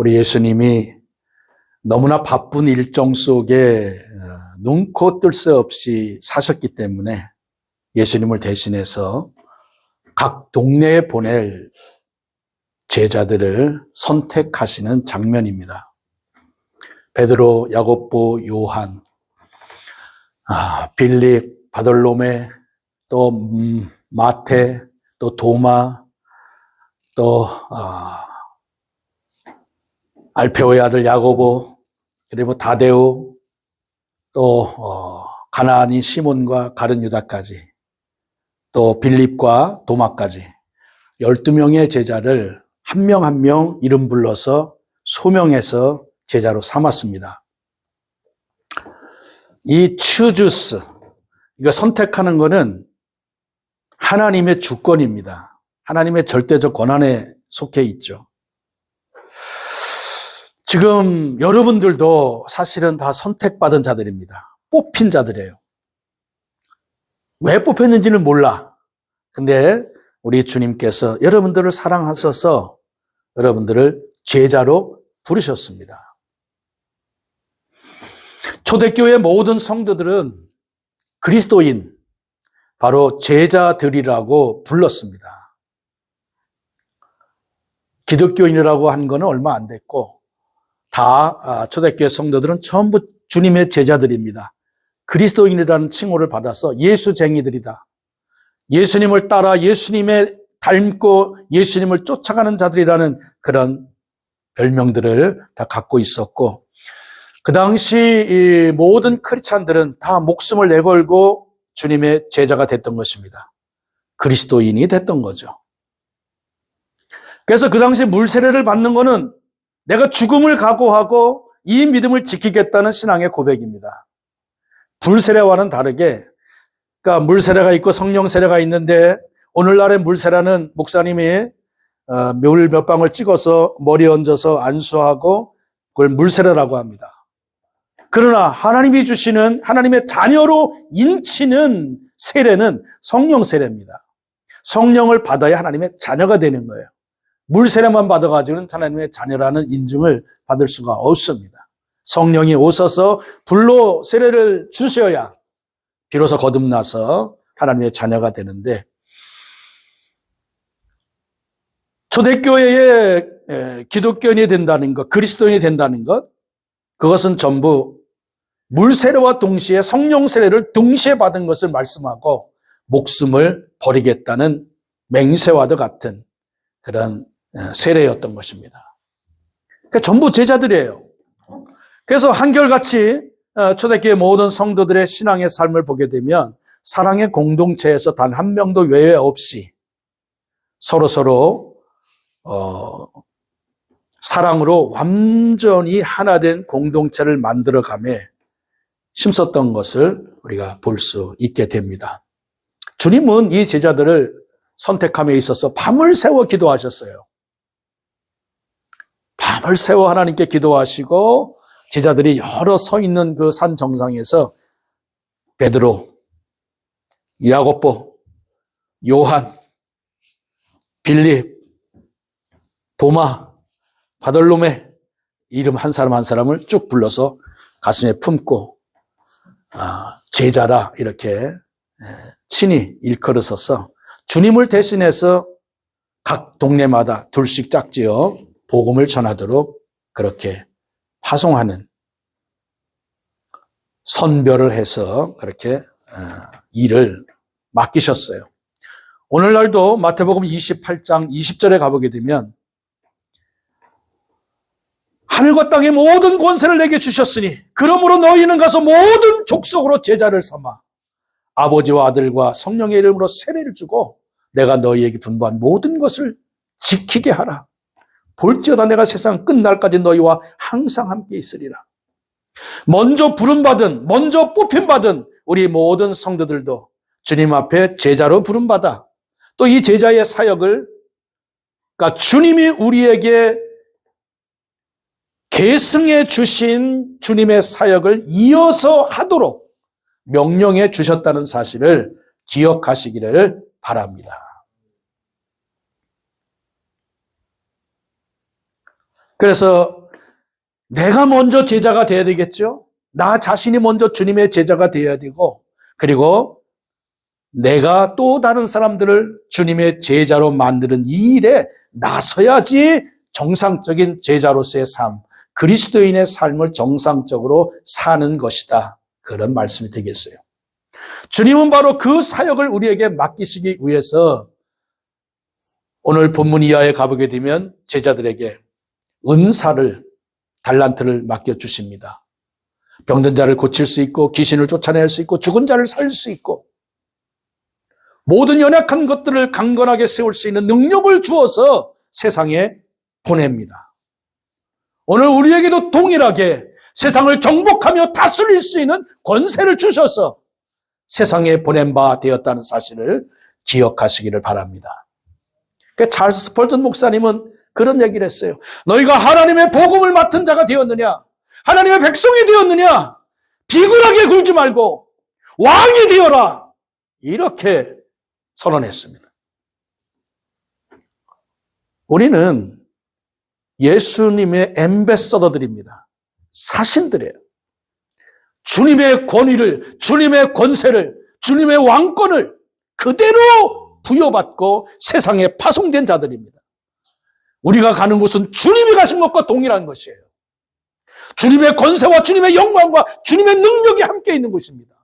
우리 예수님이 너무나 바쁜 일정 속에 눈코 뜰 새 없이 사셨기 때문에 예수님을 대신해서 각 동네에 보낼 제자들을 선택하시는 장면입니다. 베드로, 야고보, 요한, 빌립, 바돌로메, 또 마태, 또 도마, 또 알페오의 아들 야고보, 그리고 다데오, 또 가나안인 시몬과 가룟 유다까지, 또 빌립과 도마까지 12명의 제자를 한 명 한 명 이름 불러서 소명해서 제자로 삼았습니다. 이 추주스, 이거 선택하는 거는 하나님의 주권입니다. 하나님의 절대적 권한에 속해 있죠. 지금 여러분들도 사실은 다 선택받은 자들입니다. 뽑힌 자들이에요. 왜 뽑혔는지는 몰라. 근데 우리 주님께서 여러분들을 사랑하셔서 여러분들을 제자로 부르셨습니다. 초대교회 모든 성도들은 그리스도인, 바로 제자들이라고 불렀습니다. 기독교인이라고 한 거는 얼마 안 됐고, 다 초대교회 성도들은 전부 주님의 제자들입니다. 그리스도인이라는 칭호를 받아서 예수쟁이들이다. 예수님을 따라 예수님의 닮고 예수님을 쫓아가는 자들이라는 그런 별명들을 다 갖고 있었고, 그 당시 이 모든 크리스찬들은 다 목숨을 내걸고 주님의 제자가 됐던 것입니다. 그리스도인이 됐던 거죠. 그래서 그 당시 물세례를 받는 거는 내가 죽음을 각오하고 이 믿음을 지키겠다는 신앙의 고백입니다. 불세례와는 다르게, 그러니까 물세례가 있고 성령 세례가 있는데, 오늘날의 물세례는 목사님이 물 몇 방울 찍어서 머리에 얹어서 안수하고 그걸 물세례라고 합니다. 그러나 하나님이 주시는 하나님의 자녀로 인치는 세례는 성령 세례입니다. 성령을 받아야 하나님의 자녀가 되는 거예요. 물세례만 받아가지고는 하나님의 자녀라는 인증을 받을 수가 없습니다. 성령이 오셔서 불로 세례를 주셔야 비로소 거듭나서 하나님의 자녀가 되는데, 초대교회에 기독교인이 된다는 것, 그리스도인이 된다는 것, 그것은 전부 물세례와 동시에 성령 세례를 동시에 받은 것을 말씀하고 목숨을 버리겠다는 맹세와도 같은 그런 세례였던 것입니다. 그러니까 전부 제자들이에요. 그래서 한결같이 초대교회 모든 성도들의 신앙의 삶을 보게 되면 사랑의 공동체에서 단 한 명도 외회 없이 서로 사랑으로 완전히 하나 된 공동체를 만들어가며 힘썼던 것을 우리가 볼 수 있게 됩니다. 주님은 이 제자들을 선택함에 있어서 밤을 새워 기도하셨어요. 밤을 새워 하나님께 기도하시고 제자들이 여러 서 있는 그 산 정상에서 베드로, 야고보, 요한, 빌립, 도마, 바돌로메, 이름 한 사람 한 사람을 쭉 불러서 가슴에 품고 제자라 이렇게 친히 일컬어서서 주님을 대신해서 각 동네마다 둘씩 짝지어 복음을 전하도록 그렇게 파송하는, 선별을 해서 그렇게 일을 맡기셨어요. 오늘날도 마태복음 28장 20절에 가보게 되면 하늘과 땅의 모든 권세를 내게 주셨으니 그러므로 너희는 가서 모든 족속으로 제자를 삼아 아버지와 아들과 성령의 이름으로 세례를 주고 내가 너희에게 분부한 모든 것을 지키게 하라. 볼지어다 내가 세상 끝날까지 너희와 항상 함께 있으리라. 먼저 부름받은, 먼저 뽑힘받은 우리 모든 성도들도 주님 앞에 제자로 부름받아 또 이 제자의 사역을, 그러니까 주님이 우리에게 계승해 주신 주님의 사역을 이어서 하도록 명령해 주셨다는 사실을 기억하시기를 바랍니다. 그래서 내가 먼저 제자가 되어야 되겠죠. 나 자신이 먼저 주님의 제자가 되어야 되고, 그리고 내가 또 다른 사람들을 주님의 제자로 만드는 이 일에 나서야지 정상적인 제자로서의 삶, 그리스도인의 삶을 정상적으로 사는 것이다. 그런 말씀이 되겠어요. 주님은 바로 그 사역을 우리에게 맡기시기 위해서 오늘 본문 이하에 가보게 되면 제자들에게 은사를, 달란트를 맡겨주십니다. 병든 자를 고칠 수 있고, 귀신을 쫓아낼 수 있고, 죽은 자를 살릴 수 있고, 모든 연약한 것들을 강건하게 세울 수 있는 능력을 주어서 세상에 보냅니다. 오늘 우리에게도 동일하게 세상을 정복하며 다스릴 수 있는 권세를 주셔서 세상에 보낸 바 되었다는 사실을 기억하시기를 바랍니다. 그러니까 찰스 스펄전 목사님은 그런 얘기를 했어요. 너희가 하나님의 복음을 맡은 자가 되었느냐? 하나님의 백성이 되었느냐? 비굴하게 굴지 말고 왕이 되어라. 이렇게 선언했습니다. 우리는 예수님의 앰베서더들입니다. 사신들이에요. 주님의 권위를, 주님의 권세를, 주님의 왕권을 그대로 부여받고 세상에 파송된 자들입니다. 우리가 가는 곳은 주님이 가신 것과 동일한 것이에요. 주님의 권세와 주님의 영광과 주님의 능력이 함께 있는 곳입니다.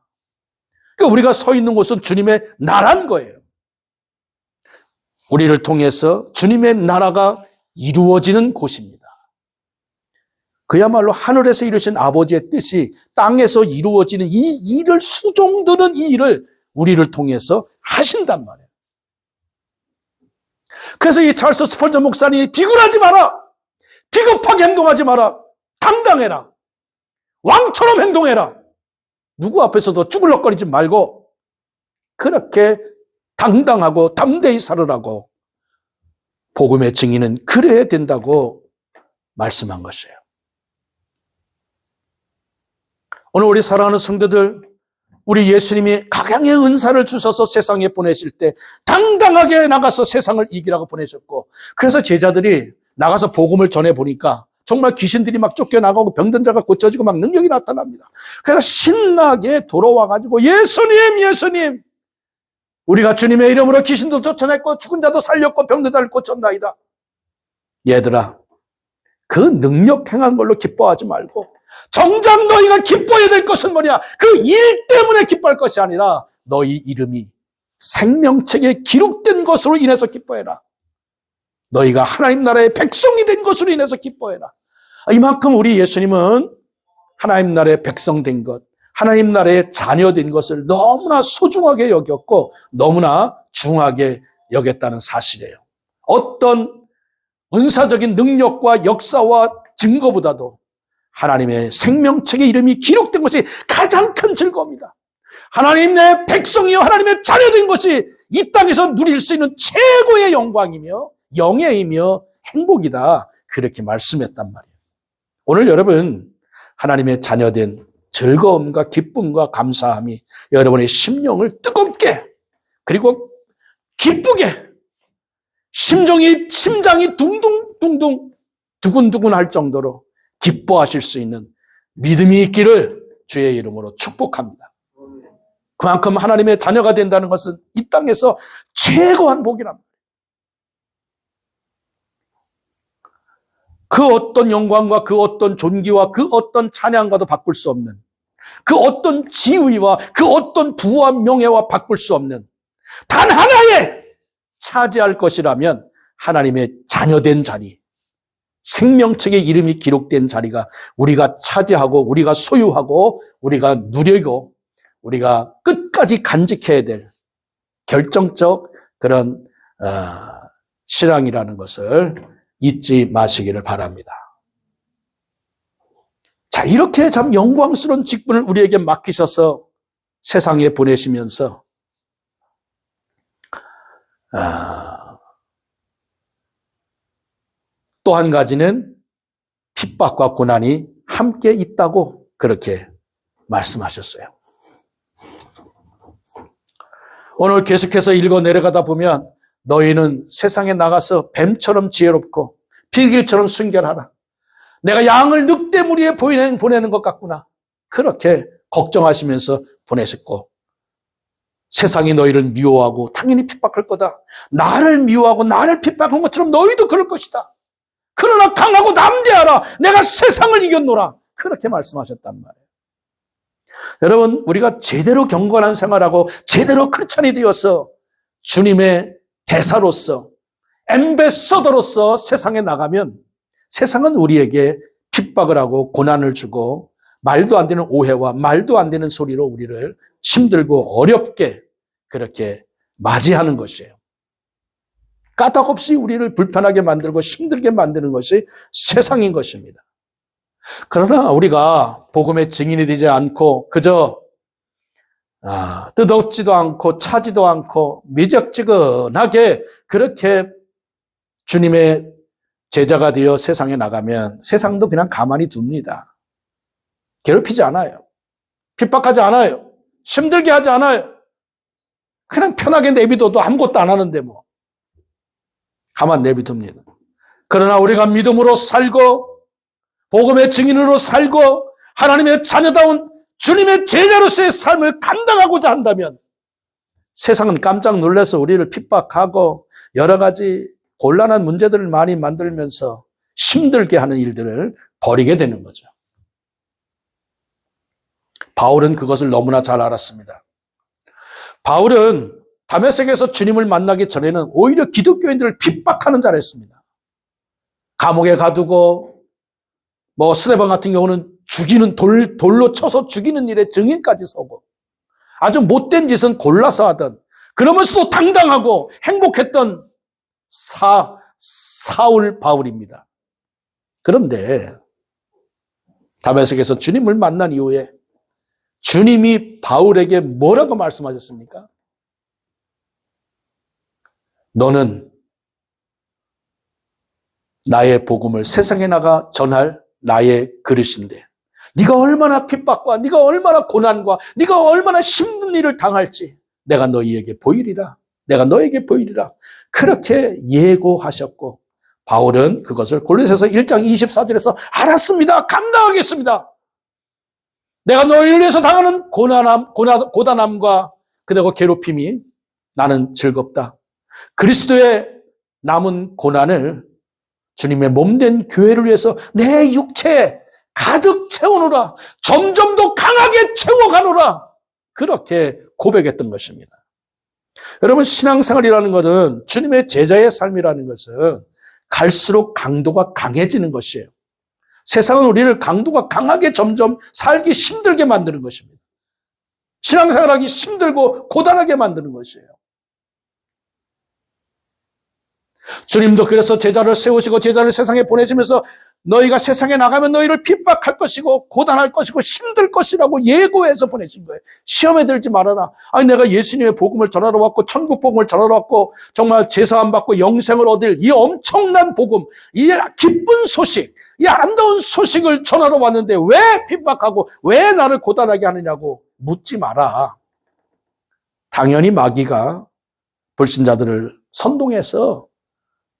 그러니까 우리가 서 있는 곳은 주님의 나라인 거예요. 우리를 통해서 주님의 나라가 이루어지는 곳입니다. 그야말로 하늘에서 이루신 아버지의 뜻이 땅에서 이루어지는 이 일을, 수종드는 이 일을 우리를 통해서 하신단 말이에요. 그래서 이 찰스 스펄전 목사님이 비굴하지 마라, 비겁하게 행동하지 마라, 당당해라, 왕처럼 행동해라, 누구 앞에서도 쭈글럭거리지 말고 그렇게 당당하고 담대히 살으라고 복음의 증인은 그래야 된다고 말씀한 것이에요. 오늘 우리 사랑하는 성도들, 우리 예수님이 각양의 은사를 주셔서 세상에 보내실 때 당당하게 나가서 세상을 이기라고 보내셨고, 그래서 제자들이 나가서 복음을 전해보니까 정말 귀신들이 막 쫓겨나가고 병든 자가 고쳐지고 막 능력이 나타납니다. 그래서 신나게 돌아와가지고 예수님, 예수님, 우리가 주님의 이름으로 귀신도 쫓아냈고 죽은 자도 살렸고 병든 자를 고쳤나이다. 얘들아, 그 능력 행한 걸로 기뻐하지 말고 정작 너희가 기뻐해야 될 것은 뭐냐? 그 일 때문에 기뻐할 것이 아니라 너희 이름이 생명책에 기록된 것으로 인해서 기뻐해라. 너희가 하나님 나라의 백성이 된 것으로 인해서 기뻐해라. 이만큼 우리 예수님은 하나님 나라의 백성 된 것, 하나님 나라의 자녀 된 것을 너무나 소중하게 여겼고 너무나 중하게 여겼다는 사실이에요. 어떤 은사적인 능력과 역사와 증거보다도 하나님의 생명책의 이름이 기록된 것이 가장 큰 즐거움이다. 하나님 내 백성이여 하나님의 자녀된 것이 이 땅에서 누릴 수 있는 최고의 영광이며 영예이며 행복이다. 그렇게 말씀했단 말이에요. 오늘 여러분, 하나님의 자녀된 즐거움과 기쁨과 감사함이 여러분의 심령을 뜨겁게, 그리고 기쁘게, 심장이 둥둥둥둥 두근두근 할 정도로 기뻐하실 수 있는 믿음이 있기를 주의 이름으로 축복합니다. 그만큼 하나님의 자녀가 된다는 것은 이 땅에서 최고한 복이랍니다. 그 어떤 영광과 그 어떤 존귀와 그 어떤 찬양과도 바꿀 수 없는, 그 어떤 지위와 그 어떤 부와 명예와 바꿀 수 없는 단 하나에 차지할 것이라면 하나님의 자녀된 자리, 생명책의 이름이 기록된 자리가 우리가 차지하고 우리가 소유하고 우리가 누리고 우리가 끝까지 간직해야 될 결정적 그런 신앙이라는 것을 잊지 마시기를 바랍니다. 자, 이렇게 참 영광스러운 직분을 우리에게 맡기셔서 세상에 보내시면서 또 한 가지는 핍박과 고난이 함께 있다고 그렇게 말씀하셨어요. 오늘 계속해서 읽어 내려가다 보면 너희는 세상에 나가서 뱀처럼 지혜롭고 비길처럼 순결하라. 내가 양을 늑대무리에 보내는 것 같구나. 그렇게 걱정하시면서 보내셨고, 세상이 너희를 미워하고 당연히 핍박할 거다. 나를 미워하고 나를 핍박한 것처럼 너희도 그럴 것이다. 그러나 강하고 담대하라. 내가 세상을 이겼노라. 그렇게 말씀하셨단 말이에요. 여러분, 우리가 제대로 경건한 생활하고 제대로 크리스찬이 되어서 주님의 대사로서, 앰베서더로서 세상에 나가면 세상은 우리에게 핍박을 하고 고난을 주고 말도 안 되는 오해와 말도 안 되는 소리로 우리를 힘들고 어렵게 그렇게 맞이하는 것이에요. 까닭없이 우리를 불편하게 만들고 힘들게 만드는 것이 세상인 것입니다. 그러나 우리가 복음의 증인이 되지 않고 그저 뜯었지도 않고 차지도 않고 미적지근하게 그렇게 주님의 제자가 되어 세상에 나가면 세상도 그냥 가만히 둡니다. 괴롭히지 않아요. 핍박하지 않아요. 힘들게 하지 않아요. 그냥 편하게 내비둬도 아무것도 안 하는데 뭐. 가만 내비둡니다. 그러나 우리가 믿음으로 살고 복음의 증인으로 살고 하나님의 자녀다운 주님의 제자로서의 삶을 감당하고자 한다면 세상은 깜짝 놀라서 우리를 핍박하고 여러 가지 곤란한 문제들을 많이 만들면서 힘들게 하는 일들을 벌이게 되는 거죠. 바울은 그것을 너무나 잘 알았습니다. 바울은 다메섹에서 주님을 만나기 전에는 오히려 기독교인들을 핍박하는 자였습니다. 감옥에 가두고 스데반 같은 경우는 돌로 쳐서 죽이는 일에 증인까지 서고 아주 못된 짓은 골라서 하던, 그러면서도 당당하고 행복했던 사울 바울입니다. 그런데 다메섹에서 주님을 만난 이후에 주님이 바울에게 뭐라고 말씀하셨습니까? 너는 나의 복음을 세상에 나가 전할 나의 그릇인데 네가 얼마나 핍박과 네가 얼마나 고난과 네가 얼마나 힘든 일을 당할지 내가 너희에게 보이리라. 내가 너에게 보이리라. 그렇게 예고하셨고 바울은 그것을 골로새서 1장 24절에서 알았습니다. 감당하겠습니다. 내가 너희를 위해서 당하는 고단함과 그리고 괴롭힘이 나는 즐겁다. 그리스도의 남은 고난을 주님의 몸된 교회를 위해서 내 육체에 가득 채우노라. 점점 더 강하게 채워가노라. 그렇게 고백했던 것입니다. 여러분, 신앙생활이라는 것은 주님의 제자의 삶이라는 것은 갈수록 강도가 강해지는 것이에요. 세상은 우리를 강도가 강하게 점점 살기 힘들게 만드는 것입니다. 신앙생활하기 힘들고 고단하게 만드는 것이에요. 주님도 그래서 제자를 세우시고 제자를 세상에 보내시면서 너희가 세상에 나가면 너희를 핍박할 것이고 고단할 것이고 힘들 것이라고 예고해서 보내신 거예요. 시험에 들지 말아라. 아니 내가 예수님의 복음을 전하러 왔고 천국 복음을 전하러 왔고 정말 제사함 받고 영생을 얻을 이 엄청난 복음, 이 기쁜 소식, 이 아름다운 소식을 전하러 왔는데 왜 핍박하고 왜 나를 고단하게 하느냐고 묻지 마라. 당연히 마귀가 불신자들을 선동해서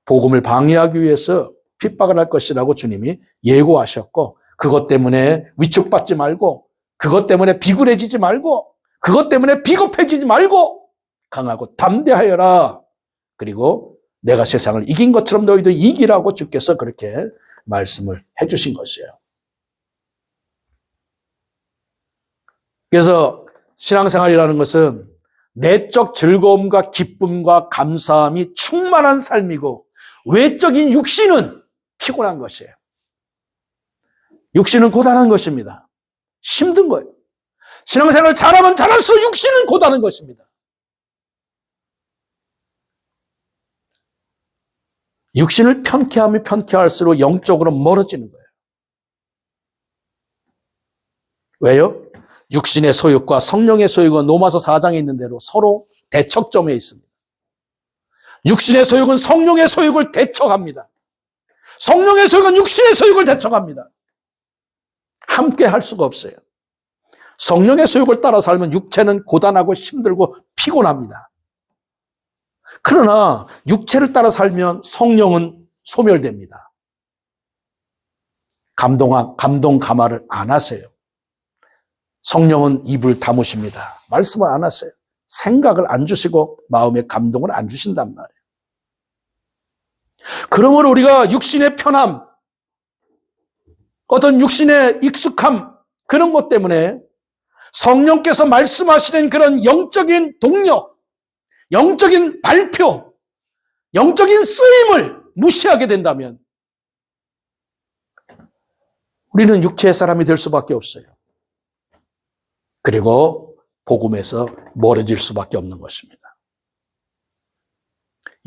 복음을 방해하기 위해서 핍박을 할 것이라고 주님이 예고하셨고 그것 때문에 위축받지 말고 그것 때문에 비굴해지지 말고 그것 때문에 비겁해지지 말고 강하고 담대하여라. 그리고 내가 세상을 이긴 것처럼 너희도 이기라고 주께서 그렇게 말씀을 해주신 것이에요. 그래서 신앙생활이라는 것은 내적 즐거움과 기쁨과 감사함이 충만한 삶이고 외적인 육신은 피곤한 것이에요. 육신은 고단한 것입니다. 힘든 거예요. 신앙생활을 잘하면 잘할수록 육신은 고단한 것입니다. 육신을 편케하면 편케할수록 영적으로 멀어지는 거예요. 왜요? 육신의 소욕과 성령의 소욕은 로마서 4장에 있는 대로 서로 대척점에 있습니다. 육신의 소욕은 성령의 소욕을 대척합니다. 성령의 소욕은 육신의 소욕을 대척합니다. 함께 할 수가 없어요. 성령의 소욕을 따라 살면 육체는 고단하고 힘들고 피곤합니다. 그러나 육체를 따라 살면 성령은 소멸됩니다. 감동 감화를 안 하세요. 성령은 입을 다무십니다. 말씀을 안 하세요. 생각을 안 주시고 마음에 감동을 안 주신단 말이에요. 그러므로 우리가 육신의 편함, 어떤 육신의 익숙함, 그런 것 때문에 성령께서 말씀하시는 그런 영적인 동력, 영적인 발표, 영적인 쓰임을 무시하게 된다면 우리는 육체의 사람이 될 수밖에 없어요. 그리고 복음에서 멀어질 수밖에 없는 것입니다.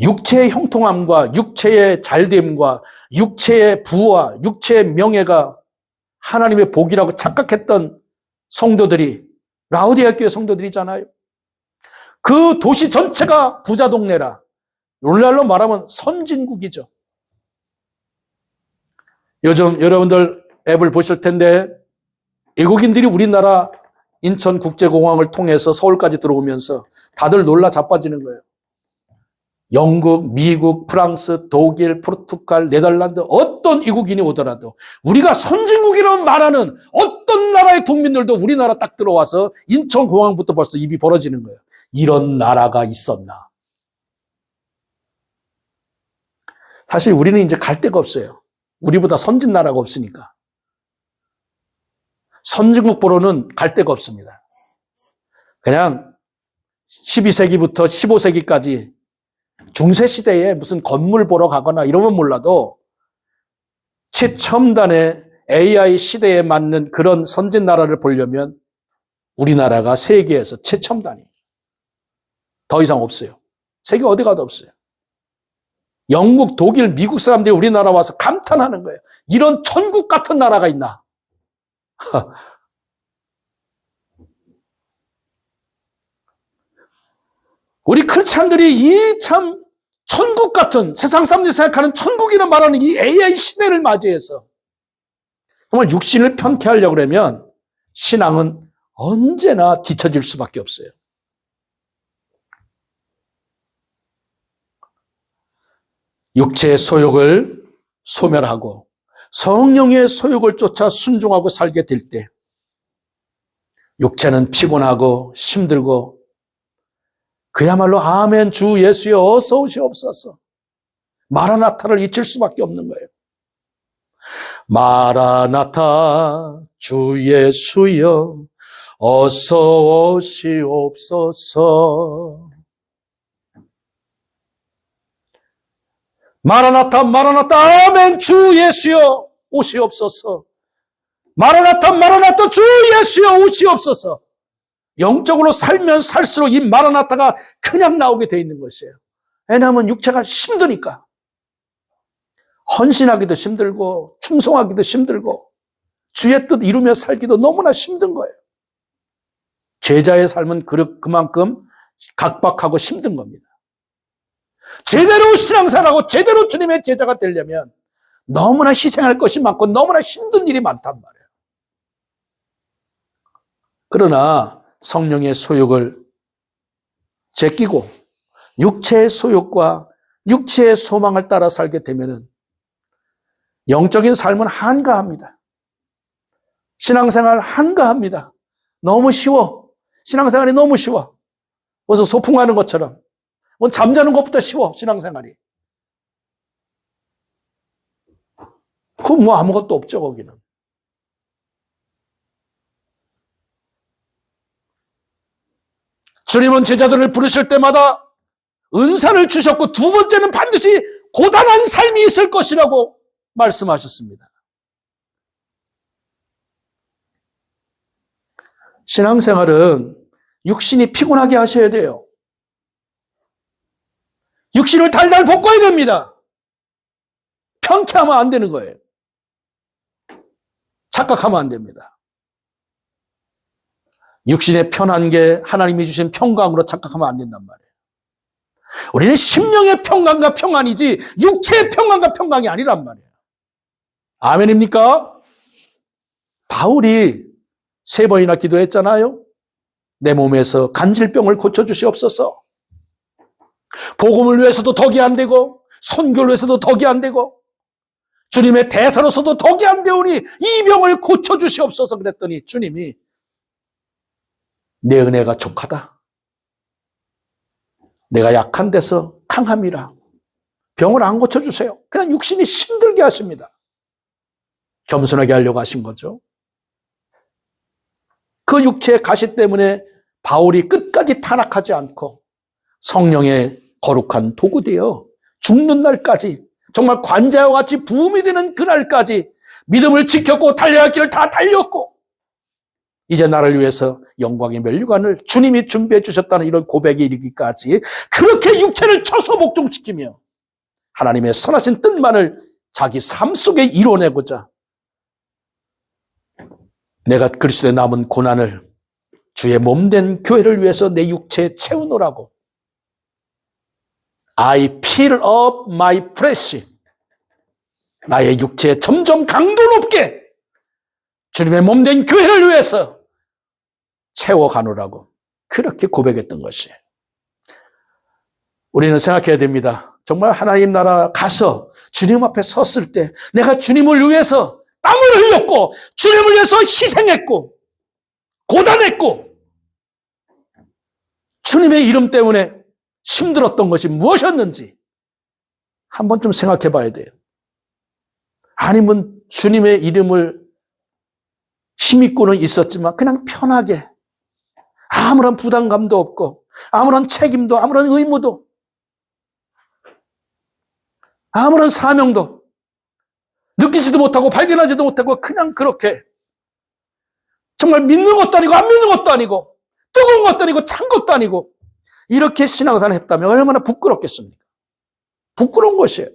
육체의 형통함과 육체의 잘됨과 육체의 부와 육체의 명예가 하나님의 복이라고 착각했던 성도들이 라오디게아 교회 성도들이잖아요. 그 도시 전체가 부자 동네라. 오늘날로 말하면 선진국이죠. 요즘 여러분들 앱을 보실 텐데 외국인들이 우리나라 인천국제공항을 통해서 서울까지 들어오면서 다들 놀라 자빠지는 거예요. 영국, 미국, 프랑스, 독일, 포르투갈, 네덜란드 어떤 이국인이 오더라도 우리가 선진국이라고 말하는 어떤 나라의 국민들도 우리나라 딱 들어와서 인천공항부터 벌써 입이 벌어지는 거예요. 이런 나라가 있었나. 사실 우리는 이제 갈 데가 없어요. 우리보다 선진 나라가 없으니까. 선진국 보러는 갈 데가 없습니다. 그냥 12세기부터 15세기까지 중세시대에 무슨 건물 보러 가거나 이러면 몰라도 최첨단의 AI 시대에 맞는 그런 선진 나라를 보려면 우리나라가 세계에서 최첨단이에요. 더 이상 없어요. 세계 어디 가도 없어요. 영국, 독일, 미국 사람들이 우리나라 와서 감탄하는 거예요. 이런 천국 같은 나라가 있나? 우리 크리스찬들이 이 참 천국 같은 세상 사람들이 생각하는 천국이라 말하는 이 AI 시대를 맞이해서 정말 육신을 편케하려고 그러면 신앙은 언제나 뒤처질 수밖에 없어요. 육체의 소욕을 소멸하고 성령의 소욕을 쫓아 순종하고 살게 될 때 육체는 피곤하고 힘들고 그야말로 아멘 주 예수여 어서 오시옵소서 마라나타를 잊힐 수밖에 없는 거예요. 마라나타 주 예수여 어서 오시옵소서. 마라나타 마라나타 아멘 주 예수여 오시옵소서. 마라나타 마라나타 주 예수여 오시옵소서. 영적으로 살면 살수록 이 마라나타가 그냥 나오게 돼 있는 것이에요. 왜냐하면 육체가 힘드니까. 헌신하기도 힘들고 충성하기도 힘들고 주의 뜻 이루며 살기도 너무나 힘든 거예요. 제자의 삶은 그만큼 각박하고 힘든 겁니다. 제대로 신앙생활하고 제대로 주님의 제자가 되려면 너무나 희생할 것이 많고 너무나 힘든 일이 많단 말이에요. 그러나 성령의 소욕을 제끼고 육체의 소욕과 육체의 소망을 따라 살게 되면은 영적인 삶은 한가합니다. 신앙생활 한가합니다. 너무 쉬워. 신앙생활이 너무 쉬워. 무슨 소풍하는 것처럼. 뭐 잠자는 것보다 쉬워, 신앙생활이. 그건 뭐 아무것도 없죠, 거기는. 주님은 제자들을 부르실 때마다 은사를 주셨고 두 번째는 반드시 고단한 삶이 있을 것이라고 말씀하셨습니다. 신앙생활은 육신이 피곤하게 하셔야 돼요. 육신을 달달 볶아야 됩니다. 편케하면 안 되는 거예요. 착각하면 안 됩니다. 육신의 편한 게 하나님이 주신 평강으로 착각하면 안 된단 말이에요. 우리는 심령의 평강과 평안이지 육체의 평강과 평강이 아니란 말이에요. 아멘입니까? 바울이 3번이나 기도했잖아요. 내 몸에서 간질병을 고쳐주시옵소서. 복음을 위해서도 덕이 안 되고 선교를 위해서도 덕이 안 되고 주님의 대사로서도 덕이 안 되오니 이 병을 고쳐주시옵소서 그랬더니 주님이 내 은혜가 족하다. 내가 약한 데서 강함이라. 병을 안 고쳐주세요. 그냥 육신이 힘들게 하십니다. 겸손하게 하려고 하신 거죠. 그 육체의 가시 때문에 바울이 끝까지 타락하지 않고 성령의 거룩한 도구되어 죽는 날까지, 정말 관자와 같이 부음이 되는 그날까지 믿음을 지켰고 달려야 할 길을 다 달렸고 이제 나를 위해서 영광의 면류관을 주님이 준비해 주셨다는 이런 고백에 이르기까지 그렇게 육체를 쳐서 복종시키며 하나님의 선하신 뜻만을 자기 삶 속에 이뤄내고자 내가 그리스도의 남은 고난을 주의 몸된 교회를 위해서 내 육체에 채우노라고 I fill up my flesh. 나의 육체에 점점 강도 높게 주님의 몸된 교회를 위해서 채워가노라고 그렇게 고백했던 것이에요. 우리는 생각해야 됩니다. 정말 하나님 나라 가서 주님 앞에 섰을 때 내가 주님을 위해서 땀을 흘렸고 주님을 위해서 희생했고 고단했고 주님의 이름 때문에 힘들었던 것이 무엇이었는지 한 번쯤 생각해 봐야 돼요. 아니면 주님의 이름을 힘입고는 있었지만 그냥 편하게 아무런 부담감도 없고 아무런 책임도 아무런 의무도 아무런 사명도 느끼지도 못하고 발견하지도 못하고 그냥 그렇게 정말 믿는 것도 아니고 안 믿는 것도 아니고 뜨거운 것도 아니고 찬 것도 아니고 이렇게 신앙생활을 했다면 얼마나 부끄럽겠습니까? 부끄러운 것이에요.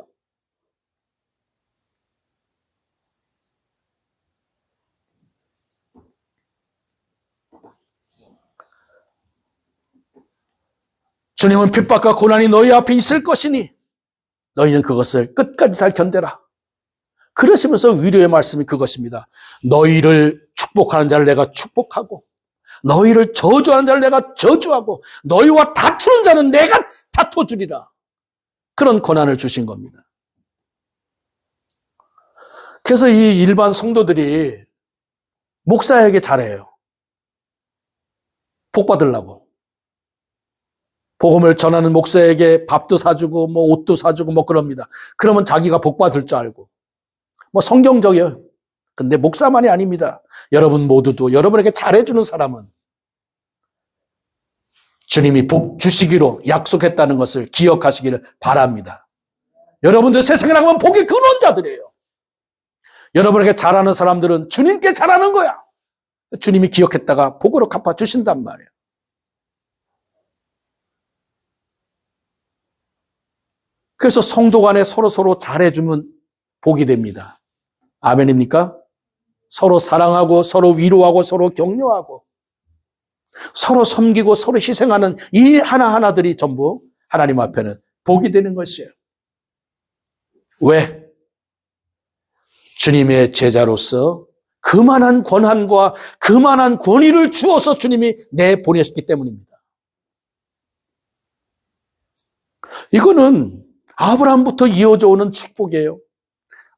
주님은 핍박과 고난이 너희 앞에 있을 것이니 너희는 그것을 끝까지 잘 견뎌라. 그러시면서 위로의 말씀이 그것입니다. 너희를 축복하는 자를 내가 축복하고 너희를 저주하는 자를 내가 저주하고 너희와 다투는 자는 내가 다투주리라. 그런 권한을 주신 겁니다. 그래서 이 일반 성도들이 목사에게 잘해요. 복 받으려고. 복음을 전하는 목사에게 밥도 사주고 뭐 옷도 사주고 뭐 그럽니다. 그러면 자기가 복 받을 줄 알고. 뭐 성경적이에요. 근데 목사만이 아닙니다. 여러분 모두도 여러분에게 잘해주는 사람은 주님이 복 주시기로 약속했다는 것을 기억하시기를 바랍니다. 여러분들 세상에 나가면 복의 근원자들이에요. 여러분에게 잘하는 사람들은 주님께 잘하는 거야. 주님이 기억했다가 복으로 갚아주신단 말이에요. 그래서 성도 간에 서로 잘해주면 복이 됩니다. 아멘입니까? 서로 사랑하고 서로 위로하고 서로 격려하고 서로 섬기고 서로 희생하는 이 하나하나들이 전부 하나님 앞에는 복이 되는 것이에요. 왜? 주님의 제자로서 그만한 권한과 그만한 권위를 주어서 주님이 내보내셨기 때문입니다. 이거는 아브라함부터 이어져 오는 축복이에요.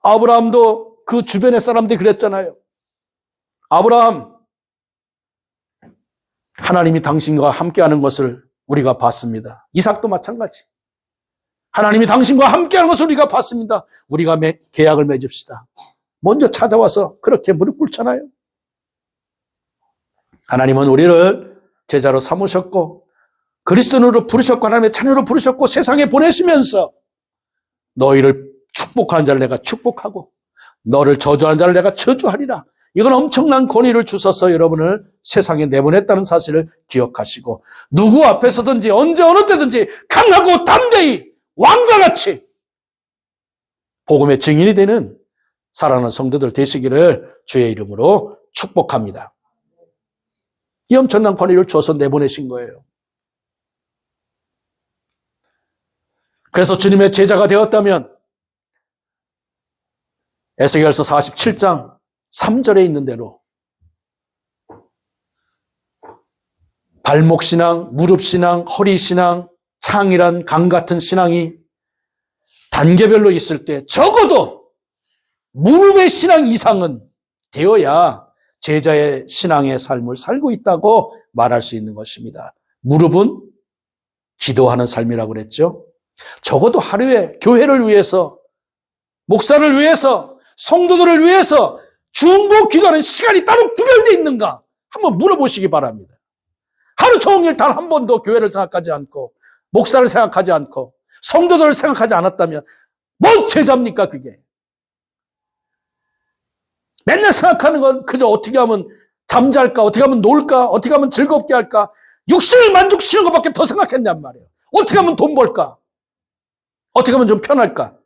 아브라함도 그 주변의 사람들이 그랬잖아요. 아브라함, 하나님이 당신과 함께하는 것을 우리가 봤습니다. 이삭도 마찬가지. 하나님이 당신과 함께하는 것을 우리가 봤습니다. 우리가 계약을 맺읍시다. 먼저 찾아와서 그렇게 무릎 꿇잖아요. 하나님은 우리를 제자로 삼으셨고 그리스도인으로 부르셨고 하나님의 자녀로 부르셨고 세상에 보내시면서 너희를 축복하는 자를 내가 축복하고 너를 저주하는 자를 내가 저주하리라. 이건 엄청난 권위를 주셔서 여러분을 세상에 내보냈다는 사실을 기억하시고 누구 앞에서든지 언제 어느 때든지 강하고 담대히 왕과 같이 복음의 증인이 되는 사랑하는 성도들 되시기를 주의 이름으로 축복합니다. 이 엄청난 권위를 주어서 내보내신 거예요. 그래서 주님의 제자가 되었다면 에스겔서 47장 3절에 있는 대로 발목신앙, 무릎신앙, 허리신앙, 창이란 강 같은 신앙이 단계별로 있을 때 적어도 무릎의 신앙 이상은 되어야 제자의 신앙의 삶을 살고 있다고 말할 수 있는 것입니다. 무릎은 기도하는 삶이라고 그랬죠. 적어도 하루에 교회를 위해서, 목사를 위해서, 성도들을 위해서 중보 기도하는 시간이 따로 구별되어 있는가 한번 물어보시기 바랍니다. 하루 종일 단 한 번도 교회를 생각하지 않고 목사를 생각하지 않고 성도들을 생각하지 않았다면 뭔 제자입니까 그게? 맨날 생각하는 건 그저 어떻게 하면 잠잘까, 어떻게 하면 놀까, 어떻게 하면 즐겁게 할까, 육신을 만족시키는 것밖에 더 생각했냔 말이에요. 어떻게 하면 돈 벌까, 어떻게 하면 좀 편할까.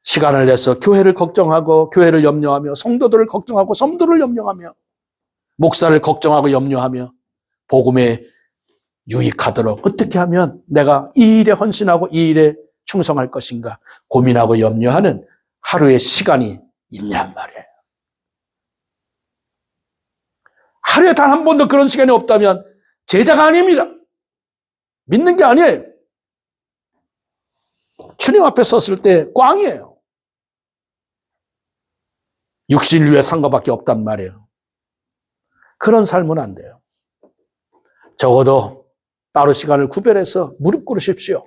시간을 내서 교회를 걱정하고 교회를 염려하며 성도들을 걱정하고 성도를 염려하며 목사를 걱정하고 염려하며 복음에 유익하도록 어떻게 하면 내가 이 일에 헌신하고 이 일에 충성할 것인가 고민하고 염려하는 하루의 시간이 있냔 말이에요. 하루에 단 한 번도 그런 시간이 없다면 제자가 아닙니다. 믿는 게 아니에요. 주님 앞에 섰을 때 꽝이에요. 육신을 위해 산 것밖에 없단 말이에요. 그런 삶은 안 돼요. 적어도 따로 시간을 구별해서 무릎 꿇으십시오.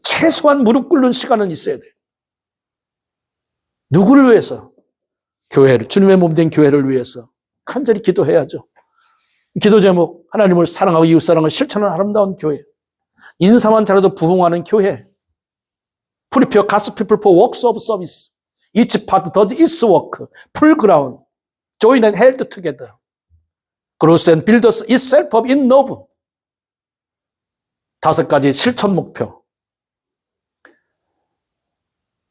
최소한 무릎 꿇는 시간은 있어야 돼요. 누구를 위해서? 교회를, 주님의 몸 된 교회를 위해서 간절히 기도해야죠. 기도 제목, 하나님을 사랑하고 이웃사랑을 실천하는 아름다운 교회. 인사만 잘해도 부흥하는 교회. Prepare God's people for works of service. Each part does its work. Full ground. Join and held together. Grows and builds itself up in love. 5가지 실천 목표.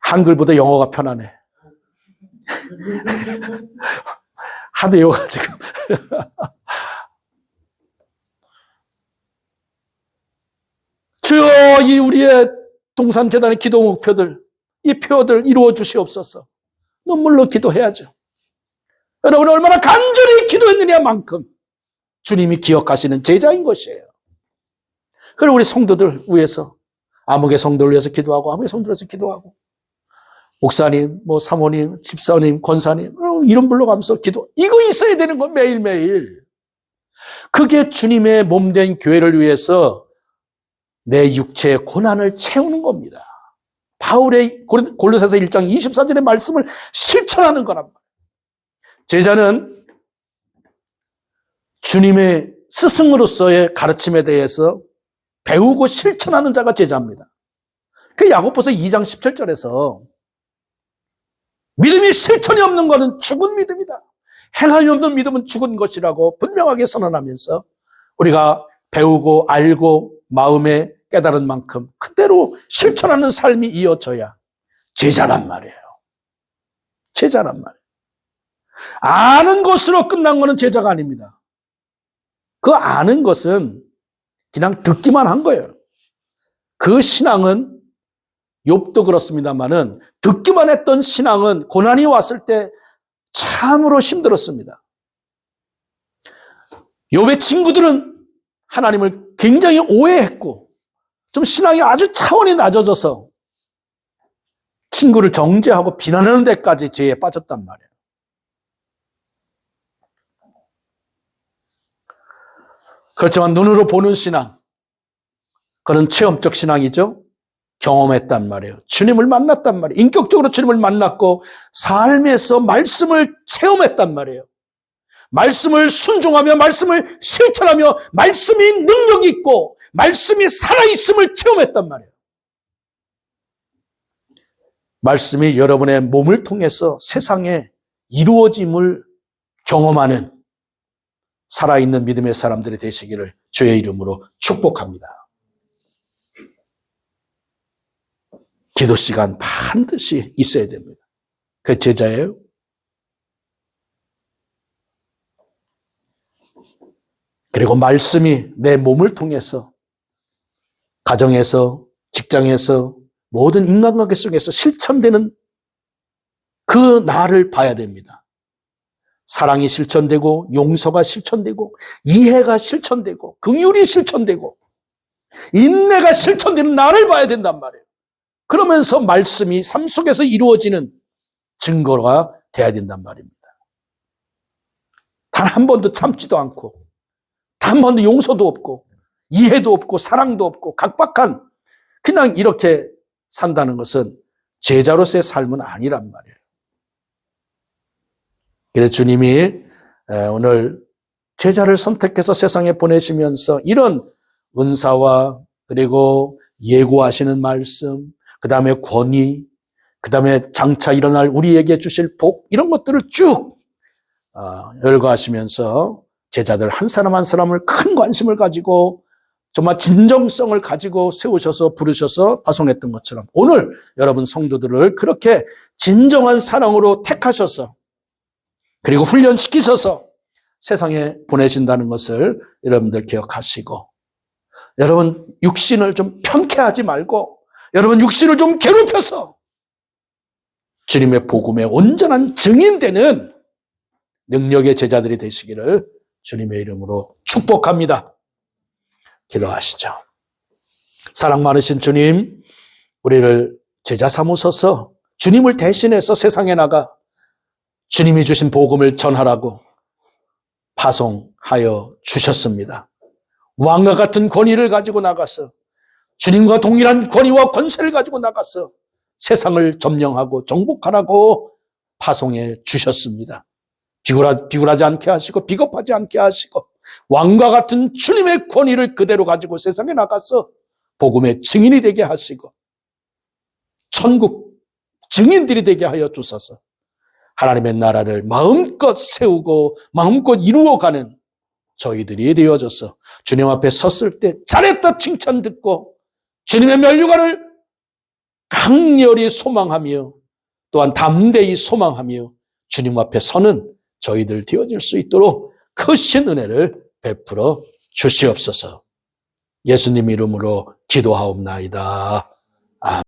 한글보다 영어가 편하네. 하도 외워가지고. 주여, 이 우리의 동산재단의 기도 목표들, 이 표들 이루어 주시옵소서. 눈물로 기도해야죠. 여러분 얼마나 간절히 기도했느냐만큼 주님이 기억하시는 제자인 것이에요. 그리고 우리 성도들 위해서, 아무개 성도를 위해서 기도하고, 아무개 성도를 위해서 기도하고, 목사님, 사모님, 집사님, 권사님, 이름 불러가면서 기도. 이거 있어야 되는 거 매일매일. 그게 주님의 몸된 교회를 위해서 내 육체의 고난을 채우는 겁니다. 바울의 골로새서 1장 24절의 말씀을 실천하는 거란 말이에요. 제자는 주님의 스승으로서의 가르침에 대해서 배우고 실천하는 자가 제자입니다. 그 야고보서 2장 17절에서 믿음이 실천이 없는 것은 죽은 믿음이다. 행함이 없는 믿음은 죽은 것이라고 분명하게 선언하면서 우리가 배우고 알고 마음에 깨달은 만큼 그대로 실천하는 삶이 이어져야 제자란 말이에요. 제자란 말이에요. 아는 것으로 끝난 것은 제자가 아닙니다. 그 아는 것은 그냥 듣기만 한 거예요. 그 신앙은 욥도 그렇습니다만은 듣기만 했던 신앙은 고난이 왔을 때 참으로 힘들었습니다. 욥의 친구들은 하나님을 굉장히 오해했고 좀 신앙이 아주 차원이 낮아져서 친구를 정죄하고 비난하는 데까지 죄에 빠졌단 말이에요. 그렇지만 눈으로 보는 신앙, 그런 체험적 신앙이죠. 경험했단 말이에요. 주님을 만났단 말이에요. 인격적으로 주님을 만났고 삶에서 말씀을 체험했단 말이에요. 말씀을 순종하며 말씀을 실천하며 말씀이 능력이 있고 말씀이 살아있음을 체험했단 말이에요. 말씀이 여러분의 몸을 통해서 세상에 이루어짐을 경험하는 살아있는 믿음의 사람들이 되시기를 주의 이름으로 축복합니다. 기도 시간 반드시 있어야 됩니다. 그 제자예요. 그리고 말씀이 내 몸을 통해서 가정에서, 직장에서, 모든 인간관계 속에서 실천되는 그 나를 봐야 됩니다. 사랑이 실천되고 용서가 실천되고 이해가 실천되고 긍휼이 실천되고 인내가 실천되는 나를 봐야 된단 말이에요. 그러면서 말씀이 삶 속에서 이루어지는 증거가 돼야 된단 말입니다. 단 한 번도 참지도 않고, 단 한 번도 용서도 없고, 이해도 없고, 사랑도 없고, 각박한 그냥 이렇게 산다는 것은 제자로서의 삶은 아니란 말이에요. 그래서 주님이 오늘 제자를 선택해서 세상에 보내시면서 이런 은사와 그리고 예고하시는 말씀, 그 다음에 권위, 그 다음에 장차 일어날 우리에게 주실 복, 이런 것들을 쭉 열거하시면서 제자들 한 사람 한 사람을 큰 관심을 가지고 정말 진정성을 가지고 세우셔서 부르셔서 파송했던 것처럼 오늘 여러분 성도들을 그렇게 진정한 사랑으로 택하셔서 그리고 훈련시키셔서 세상에 보내신다는 것을 여러분들 기억하시고, 여러분 육신을 좀 편케하지 말고 여러분 육신을 좀 괴롭혀서 주님의 복음의 온전한 증인되는 능력의 제자들이 되시기를 주님의 이름으로 축복합니다. 기도하시죠. 사랑 많으신 주님, 우리를 제자 삼으셔서 주님을 대신해서 세상에 나가 주님이 주신 복음을 전하라고 파송하여 주셨습니다. 왕과 같은 권위를 가지고 나가서 주님과 동일한 권위와 권세를 가지고 나가서 세상을 점령하고 정복하라고 파송해 주셨습니다. 비굴하지 않게 하시고 비겁하지 않게 하시고 왕과 같은 주님의 권위를 그대로 가지고 세상에 나가서 복음의 증인이 되게 하시고 천국 증인들이 되게 하여 주소서. 하나님의 나라를 마음껏 세우고 마음껏 이루어가는 저희들이 되어져서 주님 앞에 섰을 때 잘했다 칭찬 듣고 주님의 면류관을 강렬히 소망하며 또한 담대히 소망하며 주님 앞에 서는 저희들 되어질 수 있도록 크신 은혜를 베풀어 주시옵소서. 예수님 이름으로 기도하옵나이다. 아멘.